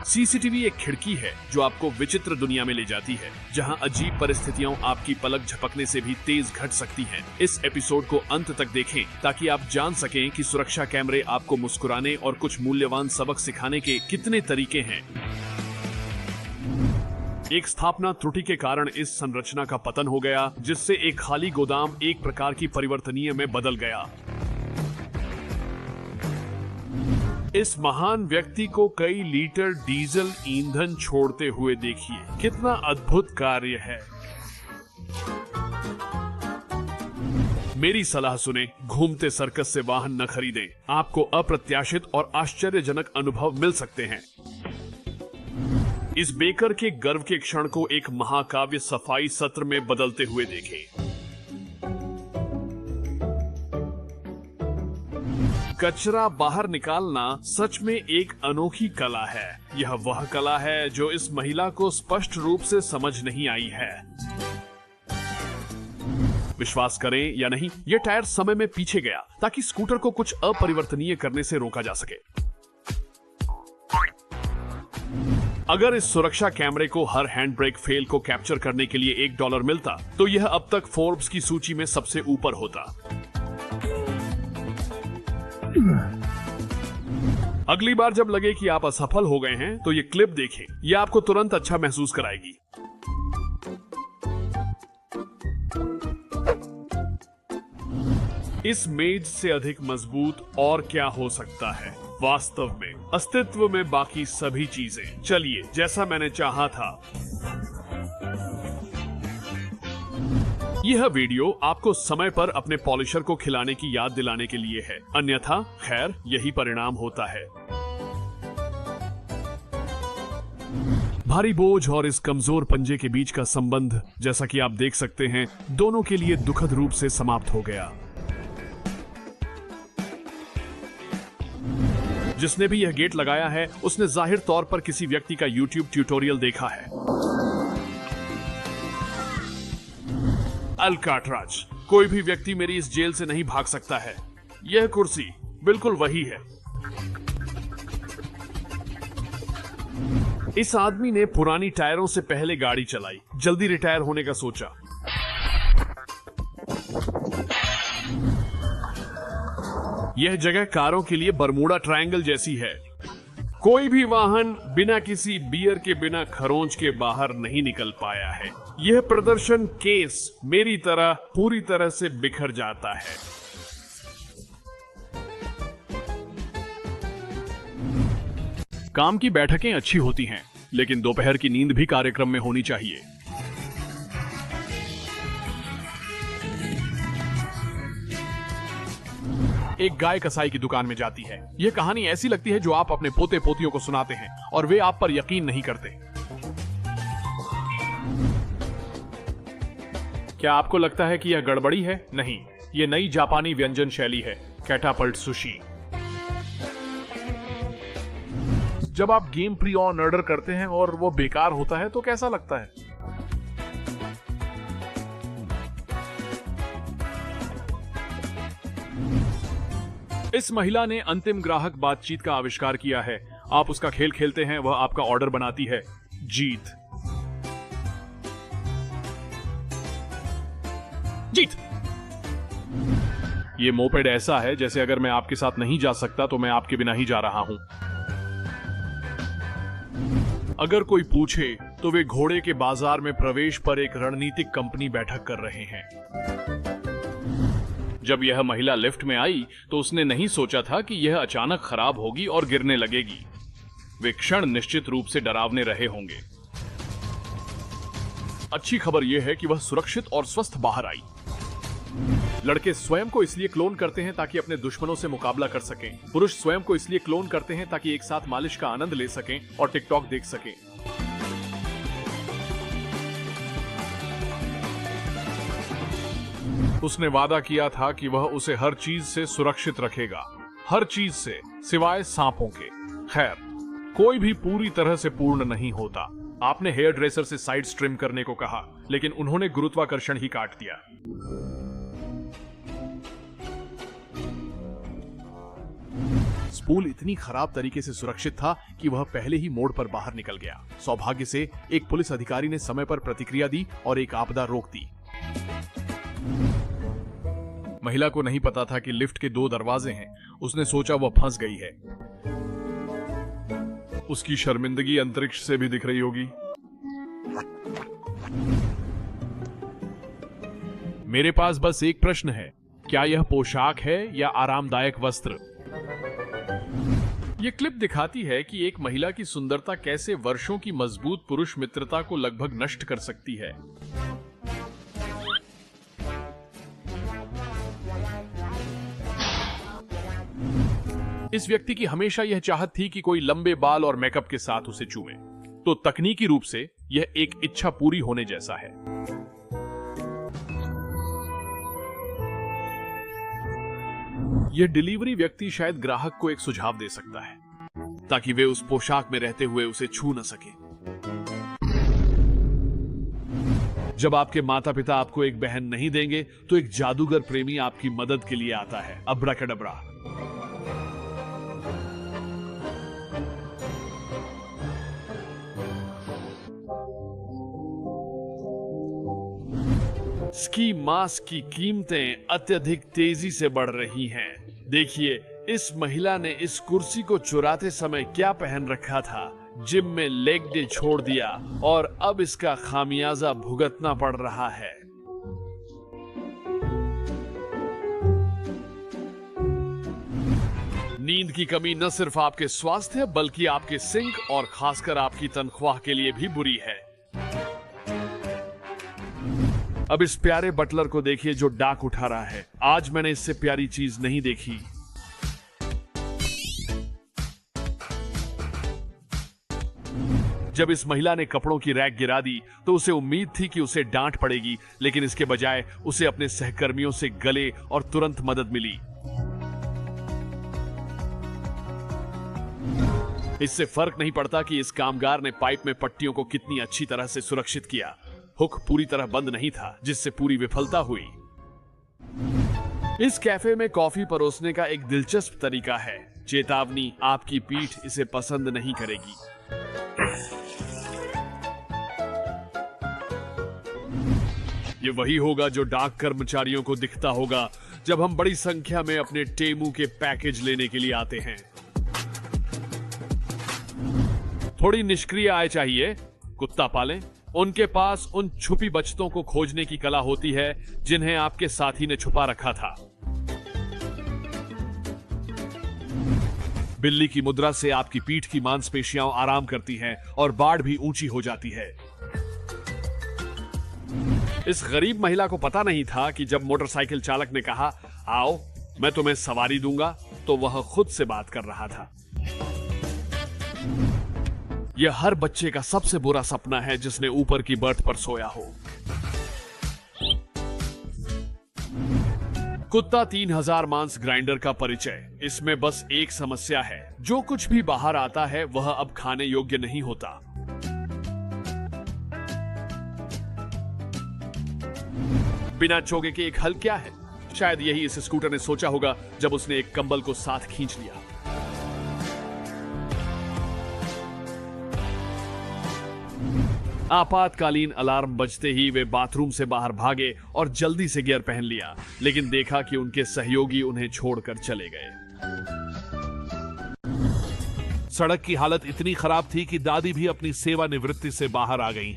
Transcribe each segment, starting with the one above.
CCTV एक खिड़की है जो आपको विचित्र दुनिया में ले जाती है, जहां अजीब परिस्थितियां आपकी पलक झपकने से भी तेज घट सकती हैं। इस एपिसोड को अंत तक देखें ताकि आप जान सकें कि सुरक्षा कैमरे आपको मुस्कुराने और कुछ मूल्यवान सबक सिखाने के कितने तरीके हैं। एक स्थापना त्रुटि के कारण इस संरचना का पतन हो गया, जिससे एक खाली गोदाम एक प्रकार की परिवर्तनीय में बदल गया। इस महान व्यक्ति को कई लीटर डीजल ईंधन छोड़ते हुए देखिए, कितना अद्भुत कार्य है। मेरी सलाह सुने, घूमते सर्कस से वाहन न खरीदें। आपको अप्रत्याशित और आश्चर्यजनक अनुभव मिल सकते हैं। इस बेकर के गर्व के क्षण को एक महाकाव्य सफाई सत्र में बदलते हुए देखें। कचरा बाहर निकालना सच में एक अनोखी कला है। यह वह कला है जो इस महिला को स्पष्ट रूप से समझ नहीं आई है। विश्वास करें या नहीं, यह टायर समय में पीछे गया ताकि स्कूटर को कुछ अपरिवर्तनीय करने से रोका जा सके। अगर इस सुरक्षा कैमरे को हर हैंड ब्रेक फेल को कैप्चर करने के लिए $1 मिलता, तो यह अब तक फोर्ब्स की सूची में सबसे ऊपर होता। अगली बार जब लगे कि आप असफल हो गए हैं, तो ये क्लिप देखें। यह आपको तुरंत अच्छा महसूस कराएगी। इस मेज से अधिक मजबूत और क्या हो सकता है? वास्तव में अस्तित्व में बाकी सभी चीजें। चलिए, जैसा मैंने चाहा था। यह वीडियो आपको समय पर अपने पॉलिशर को खिलाने की याद दिलाने के लिए है, अन्यथा खैर यही परिणाम होता है। भारी बोझ और इस कमजोर पंजे के बीच का संबंध, जैसा कि आप देख सकते हैं, दोनों के लिए दुखद रूप से समाप्त हो गया। जिसने भी यह गेट लगाया है, उसने जाहिर तौर पर किसी व्यक्ति का YouTube ट्यूटोरियल देखा है। अल्काट्राज, कोई भी व्यक्ति मेरी इस जेल से नहीं भाग सकता है। यह कुर्सी बिल्कुल वही है। इस आदमी ने पुरानी टायरों से पहले गाड़ी चलाई, जल्दी रिटायर होने का सोचा। यह जगह कारों के लिए बरमूडा ट्रायंगल जैसी है। कोई भी वाहन बिना किसी बियर के, बिना खरोंच के बाहर नहीं निकल पाया है। यह प्रदर्शन केस मेरी तरह पूरी तरह से बिखर जाता है। काम की बैठकें अच्छी होती हैं, लेकिन दोपहर की नींद भी कार्यक्रम में होनी चाहिए। एक गाय कसाई की दुकान में जाती है। यह कहानी ऐसी लगती है जो आप अपने पोते पोतियों को सुनाते हैं और वे आप पर यकीन नहीं करते। क्या आपको लगता है कि यह गड़बड़ी है? नहीं, यह नई जापानी व्यंजन शैली है, कैटापल्ट सुशी। जब आप गेम प्री ऑर्डर करते हैं और वो बेकार होता है तो कैसा लगता है? इस महिला ने अंतिम ग्राहक बातचीत का आविष्कार किया है। आप उसका खेल खेलते हैं, वह आपका ऑर्डर बनाती है। जीत। ये मोपेड ऐसा है जैसे अगर मैं आपके साथ नहीं जा सकता तो मैं आपके बिना ही जा रहा हूं। अगर कोई पूछे तो वे घोड़े के बाजार में प्रवेश पर एक रणनीतिक कंपनी बैठक कर रहे हैं। जब यह महिला लिफ्ट में आई तो उसने नहीं सोचा था कि यह अचानक खराब होगी और गिरने लगेगी। वे क्षण निश्चित रूप से डरावने रहे होंगे। अच्छी खबर यह है कि वह सुरक्षित और स्वस्थ बाहर आई। लड़के स्वयं को इसलिए क्लोन करते हैं ताकि अपने दुश्मनों से मुकाबला कर सकें। पुरुष स्वयं को इसलिए क्लोन करते हैं ताकि एक साथ मालिश का आनंद ले सकें और टिकटॉक देख सकें। उसने वादा किया था कि वह उसे हर चीज से सुरक्षित रखेगा, हर चीज से सिवाय सांपों के। खैर, कोई भी पूरी तरह से पूर्ण नहीं होता। आपने हेयर ड्रेसर से साइड ट्रिम करने को कहा, लेकिन उन्होंने गुरुत्वाकर्षण ही काट दिया। पुल इतनी खराब तरीके से सुरक्षित था कि वह पहले ही मोड़ पर बाहर निकल गया। सौभाग्य से एक पुलिस अधिकारी ने समय पर प्रतिक्रिया दी और एक आपदा रोक दी। महिला को नहीं पता था कि लिफ्ट के 2 दरवाजे हैं। उसने सोचा वह फंस गई है। उसकी शर्मिंदगी अंतरिक्ष से भी दिख रही होगी। मेरे पास बस एक प्रश्न है, क्या यह पोशाक है या आरामदायक वस्त्र? यह क्लिप दिखाती है कि एक महिला की सुंदरता कैसे वर्षों की मजबूत पुरुष मित्रता को लगभग नष्ट कर सकती है। इस व्यक्ति की हमेशा यह चाहत थी कि कोई लंबे बाल और मेकअप के साथ उसे चूमे, तो तकनीकी रूप से यह एक इच्छा पूरी होने जैसा है। यह डिलीवरी व्यक्ति शायद ग्राहक को एक सुझाव दे सकता है ताकि वे उस पोशाक में रहते हुए उसे छू न सके। जब आपके माता पिता आपको एक बहन नहीं देंगे तो एक जादूगर प्रेमी आपकी मदद के लिए आता है। अब्राकैडब्रा। स्की मास्क की कीमतें अत्यधिक तेजी से बढ़ रही हैं। देखिए, इस महिला ने इस कुर्सी को चुराते समय क्या पहन रखा था। जिम में लेग डे छोड़ दिया और अब इसका खामियाजा भुगतना पड़ रहा है। नींद की कमी न सिर्फ आपके स्वास्थ्य बल्कि आपके सिंक और खासकर आपकी तनख्वाह के लिए भी बुरी है। अब इस प्यारे बटलर को देखिए जो डाक उठा रहा है। आज मैंने इससे प्यारी चीज नहीं देखी। जब इस महिला ने कपड़ों की रैक गिरा दी तो उसे उम्मीद थी कि उसे डांट पड़ेगी, लेकिन इसके बजाय उसे अपने सहकर्मियों से गले और तुरंत मदद मिली। इससे फर्क नहीं पड़ता कि इस कामगार ने पाइप में पट्टियों को कितनी अच्छी तरह से सुरक्षित किया। हुक पूरी तरह बंद नहीं था, जिससे पूरी विफलता हुई। इस कैफे में कॉफी परोसने का एक दिलचस्प तरीका है। चेतावनी, आपकी पीठ इसे पसंद नहीं करेगी। ये वही होगा जो डाक कर्मचारियों को दिखता होगा जब हम बड़ी संख्या में अपने टेमू के पैकेज लेने के लिए आते हैं। थोड़ी निष्क्रिय आय चाहिए? कुत्ता पालें। उनके पास उन छुपी बचतों को खोजने की कला होती है जिन्हें आपके साथी ने छुपा रखा था। बिल्ली की मुद्रा से आपकी पीठ की मांसपेशियां आराम करती हैं और बाड़ भी ऊंची हो जाती है। इस गरीब महिला को पता नहीं था कि जब मोटरसाइकिल चालक ने कहा, आओ मैं तुम्हें सवारी दूंगा, तो वह खुद से बात कर रहा था। यह हर बच्चे का सबसे बुरा सपना है जिसने ऊपर की बर्थ पर सोया हो। कुत्ता 3000 मांस ग्राइंडर का परिचय। इसमें बस एक समस्या है, जो कुछ भी बाहर आता है वह अब खाने योग्य नहीं होता। बिना चोगे के एक हल क्या है? शायद यही इस स्कूटर ने सोचा होगा जब उसने एक कंबल को साथ खींच लिया। आपातकालीन अलार्म बजते ही वे बाथरूम से बाहर भागे और जल्दी से गियर पहन लिया, लेकिन देखा कि उनके सहयोगी उन्हें छोड़कर चले गए। सड़क की हालत इतनी खराब थी कि दादी भी अपनी सेवानिवृत्ति से बाहर आ गईं।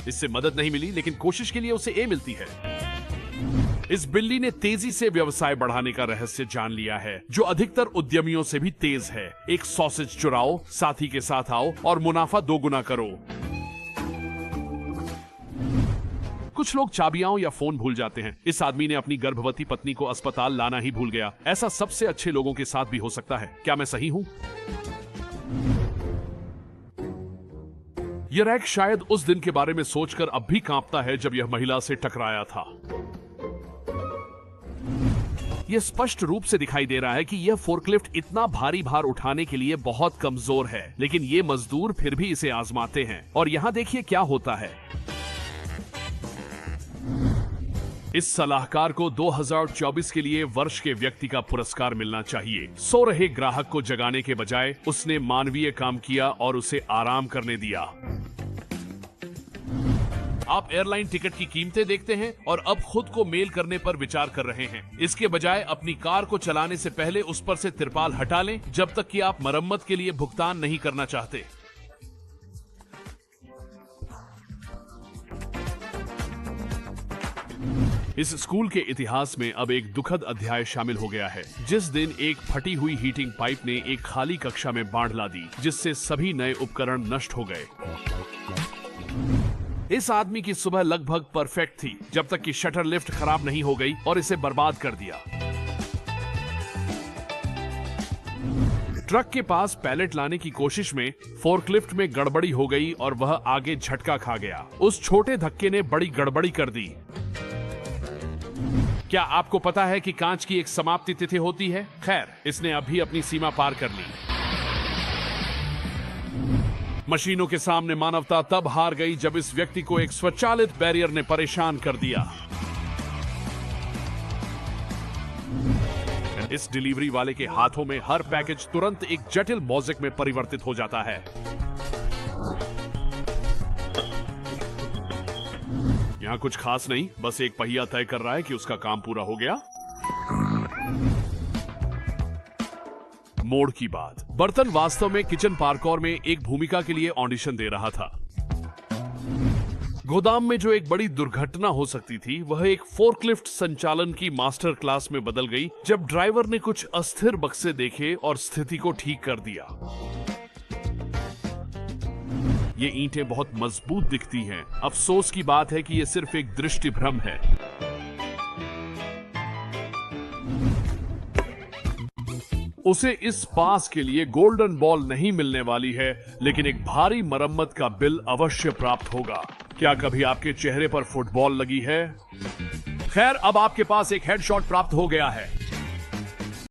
इससे मदद नहीं मिली, लेकिन कोशिश के लिए उसे ए मिलती है। इस बिल्ली ने तेजी से व्यवसाय बढ़ाने का रहस्य जान लिया है, जो अधिकतर उद्यमियों से भी तेज है। एक सॉसेज चुराओ, साथी के साथ आओ और मुनाफा 2 गुना करो। कुछ लोग चाबियां या फोन भूल जाते हैं। इस आदमी ने अपनी गर्भवती पत्नी को अस्पताल लाना ही भूल गया। ऐसा सबसे अच्छे लोगों के साथ भी हो सकता है। क्या मैं सही हूं? यह रैक शायद उस दिन के बारे में सोचकर अब भी कांपता है जब यह महिला से टकराया था। यह स्पष्ट रूप से दिखाई दे रहा है कि यह फोर्कलिफ्ट इतना भारी भार उठाने के लिए बहुत कमजोर है, लेकिन ये मजदूर फिर भी इसे आजमाते हैं। और यहां देखिए क्या होता है। इस सलाहकार को 2024 के लिए वर्ष के व्यक्ति का पुरस्कार मिलना चाहिए। सो रहे ग्राहक को जगाने के बजाय उसने मानवीय काम किया और उसे आराम करने दिया। आप एयरलाइन टिकट की कीमतें देखते हैं और अब खुद को मेल करने पर विचार कर रहे हैं। इसके बजाय अपनी कार को चलाने से पहले उस पर से तिरपाल हटा लें जब तक कि आप मरम्मत के लिए भुगतान नहीं करना चाहते। इस स्कूल के इतिहास में अब एक दुखद अध्याय शामिल हो गया है, जिस दिन एक फटी हुई हीटिंग पाइप ने एक खाली कक्षा में बाढ़ ला दी, जिससे सभी नए उपकरण नष्ट हो गए। इस आदमी की सुबह लगभग परफेक्ट थी जब तक कि शटर लिफ्ट खराब नहीं हो गई और इसे बर्बाद कर दिया। ट्रक के पास पैलेट लाने की कोशिश में फोर्कलिफ्ट में गड़बड़ी हो गई और वह आगे झटका खा गया। उस छोटे धक्के ने बड़ी गड़बड़ी कर दी। क्या आपको पता है कि कांच की एक समाप्ति तिथि होती है? खैर, इसने अभी अपनी सीमा पार कर ली। मशीनों के सामने मानवता तब हार गई जब इस व्यक्ति को एक स्वचालित बैरियर ने परेशान कर दिया। इस डिलीवरी वाले के हाथों में हर पैकेज तुरंत एक जटिल मोज़ेक में परिवर्तित हो जाता है। यहाँ कुछ खास नहीं, बस एक पहिया तय कर रहा है कि उसका काम पूरा हो गया। मोड़ की बात। बर्तन वास्तव में किचन पार्कोर में एक भूमिका के लिए ऑडिशन दे रहा था। गोदाम में जो एक बड़ी दुर्घटना हो सकती थी, वह एक फोर्कलिफ्ट संचालन की मास्टर क्लास में बदल गई जब ड्राइवर ने कुछ अस्थिर बक्से देखे और स्थिति को ठीक कर दिया। ये ईंटें बहुत मजबूत दिखती हैं। अफसोस की बात है कि ये सिर्फ एक दृष्टि भ्रम है। उसे इस पास के लिए गोल्डन बॉल नहीं मिलने वाली है, लेकिन एक भारी मरम्मत का बिल अवश्य प्राप्त होगा। क्या कभी आपके चेहरे पर फुटबॉल लगी है? खैर, अब आपके पास एक हेडशॉट प्राप्त हो गया है।